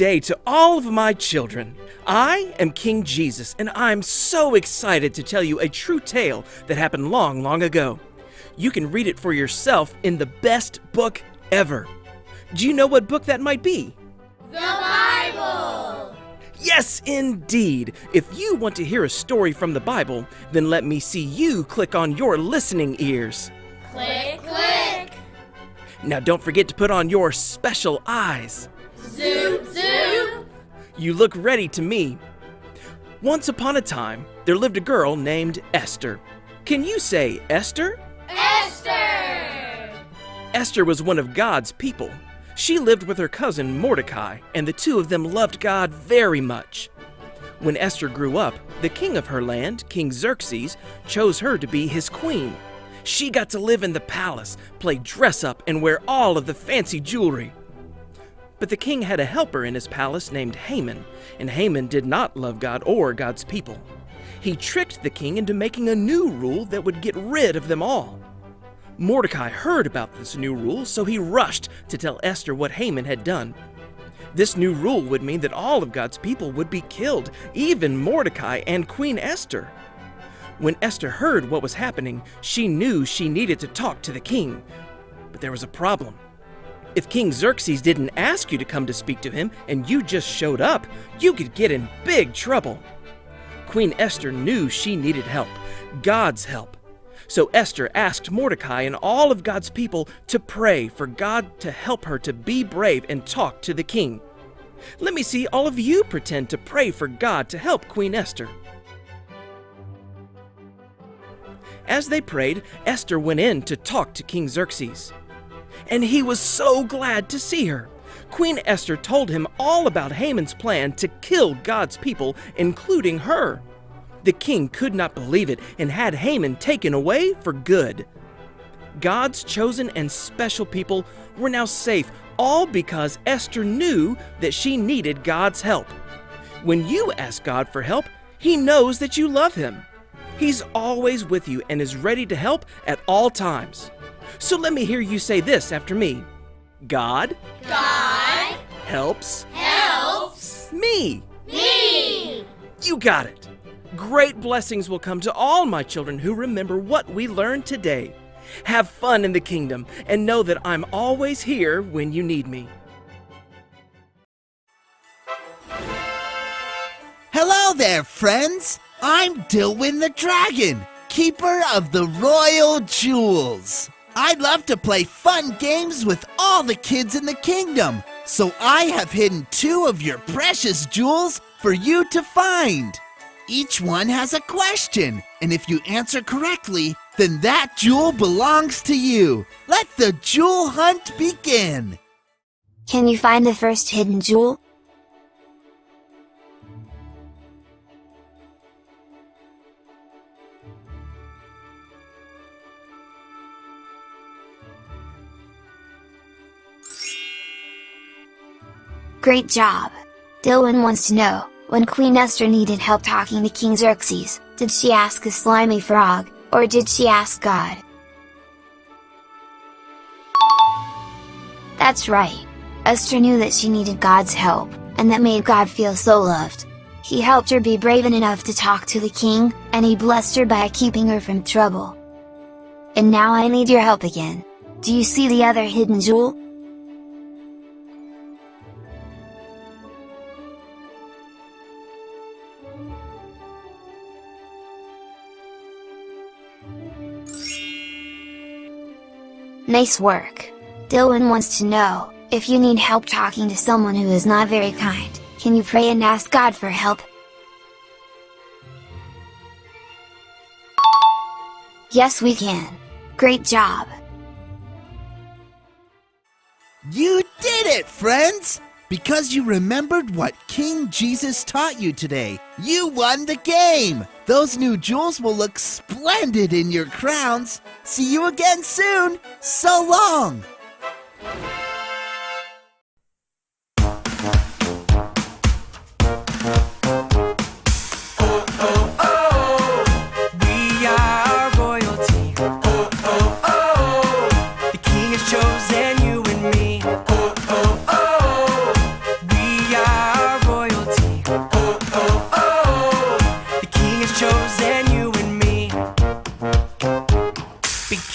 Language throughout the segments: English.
day to all of my children. I am King Jesus, and I'm so excited to tell you a true tale that happened long, long ago. You can read it for yourself in the best book ever. Do you know what book that might be? The Bible! Yes, indeed. If you want to hear a story from the Bible, then let me see you click on your listening ears. Click, click! Now don't forget to put on your special eyes. Zoop, zoop! You look ready to me. Once upon a time, there lived a girl named Esther. Can you say Esther? Esther! Esther was one of God's people. She lived with her cousin Mordecai, and the two of them loved God very much. When Esther grew up, the king of her land, King Xerxes, chose her to be his queen. She got to live in the palace, play dress-up, and wear all of the fancy jewelry. But the king had a helper in his palace named Haman, and Haman did not love God or God's people. He tricked the king into making a new rule that would get rid of them all. Mordecai heard about this new rule, so he rushed to tell Esther what Haman had done. This new rule would mean that all of God's people would be killed, even Mordecai and Queen Esther. When Esther heard what was happening, she knew she needed to talk to the king. But there was a problem. If King Xerxes didn't ask you to come to speak to him and you just showed up, you could get in big trouble. Queen Esther knew she needed help, God's help. So Esther asked Mordecai and all of God's people to pray for God to help her to be brave and talk to the king. Let me see all of you pretend to pray for God to help Queen Esther. As they prayed, Esther went in to talk to King Xerxes. And he was so glad to see her. Queen Esther told him all about Haman's plan to kill God's people, including her. The king could not believe it and had Haman taken away for good. God's chosen and special people were now safe, all because Esther knew that she needed God's help. When you ask God for help, He knows that you love Him. He's always with you and is ready to help at all times. So let me hear you say this after me. God helps me. You got it. Great blessings will come to all my children who remember what we learned today. Have fun in the kingdom and know that I'm always here when you need me. Hello there, friends. I'm Dilwyn the Dragon, keeper of the royal jewels. I love to play fun games with all the kids in the kingdom, so I have hidden 2 of your precious jewels for you to find. Each one has a question, and if you answer correctly, then that jewel belongs to you. Let the jewel hunt begin. Can you find the first hidden jewel? Great job! Dylan wants to know, when Queen Esther needed help talking to King Xerxes, did she ask a slimy frog, or did she ask God? That's right! Esther knew that she needed God's help, and that made God feel so loved. He helped her be brave enough to talk to the king, and he blessed her by keeping her from trouble. And now I need your help again. Do you see the other hidden jewel? Nice work! Dylan wants to know, if you need help talking to someone who is not very kind, can you pray and ask God for help? Yes, we can! Great job! You did it, friends! Because you remembered what King Jesus taught you today, you won the game! Those new jewels will look splendid in your crowns! See you again soon! So long! We are royalty. The king has chosen you and me. We are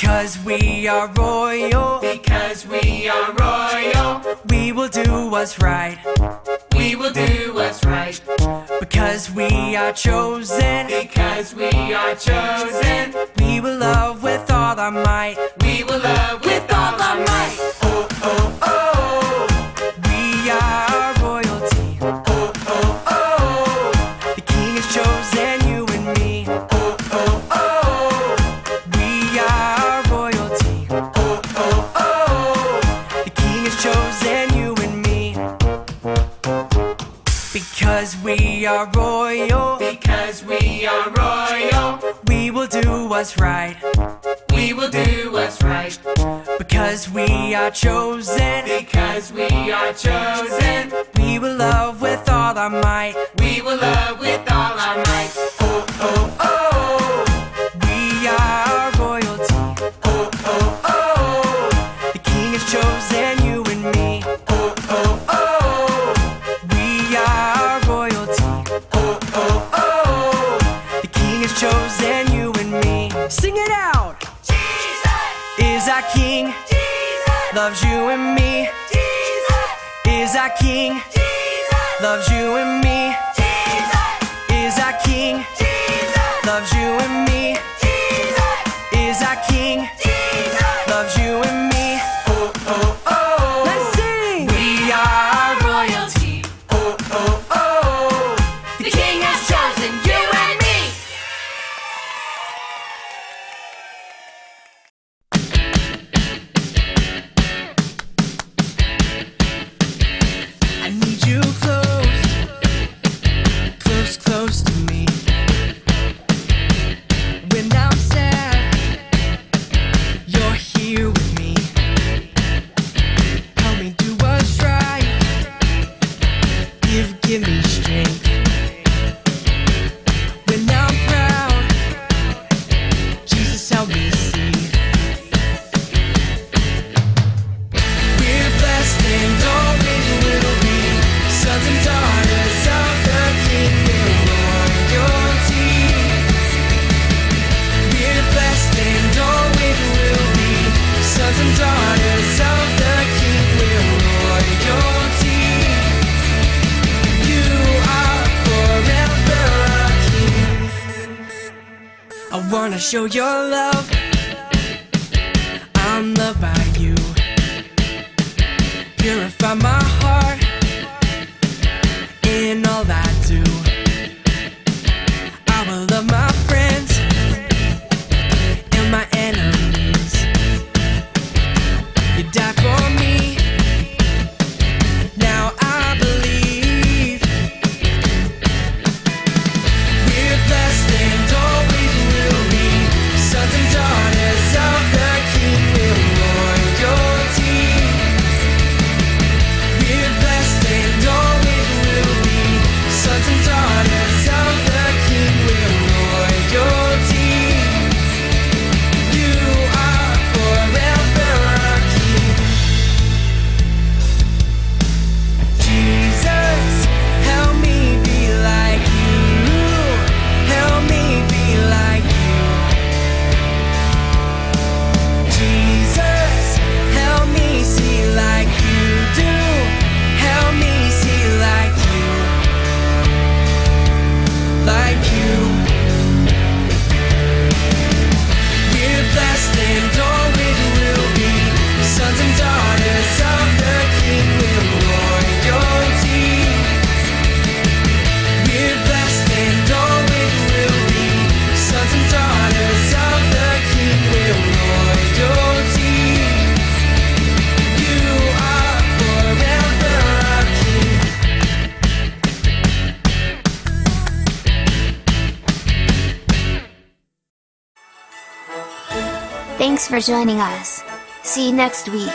Because we are royal. Because we are royal. We will do what's right. We will do what's right. Because we are chosen. Because we are chosen. We will love with all our might. We will love with all our might. Oh, oh, oh. We are royalty. Oh, oh, oh. The King has chosen you and me. Oh, oh, oh. We are royalty. Oh, oh, oh. The King has chosen you and me. Because we are royal. Because we are royal. We will do what's right. We will do what's right. Because we are chosen. Because we are chosen. We will love with all our might. We will love with all our might. Oh, oh, oh. We are royalty. Oh, oh, oh. The King has chosen you and me. Oh, oh, oh. We are royalty. Oh, oh, oh. The King has chosen you and me. Sing it out! Jesus! Is our King, Jesus! loves you and me. Jesus! Is our King, Jesus! loves you and me. Jesus! Is our King, Jesus! loves you and me. Jesus! Is our King, Jesus! loves you and me. Oh, oh, oh. Let's sing! We are royalty. Oh, oh, oh. The King has chosen you and me. I need you close, close, close to me. When I'm sad, you're here with me. Help me do what's right. Give me strength. When I'm proud, Jesus, help me see. We're blessed and always will be sons and daughters of the King. We're royalty. We're blessed and always will be sons and daughters of the King. We're royalty. You are forever our King. I wanna show your love. I'm loved by you. Purify my heart in all I do. I will love my friends and my enemies. You died for me. Now I believe. We're blessed and always will be sons and daughters of the King. We're royalty. We're blessed and always will be sons and daughters of the King. We're royalty. You are forever our King. Jesus, help me be like you. Help me be like you. Jesus, help me see like you do. Help me see like you. Like you. We're blessed and always will be sons and daughters of the King. We're royalty. We're blessed and always will be sons and daughters of the King. We're royalty. You are forever our King. Thanks for joining us. See you next week.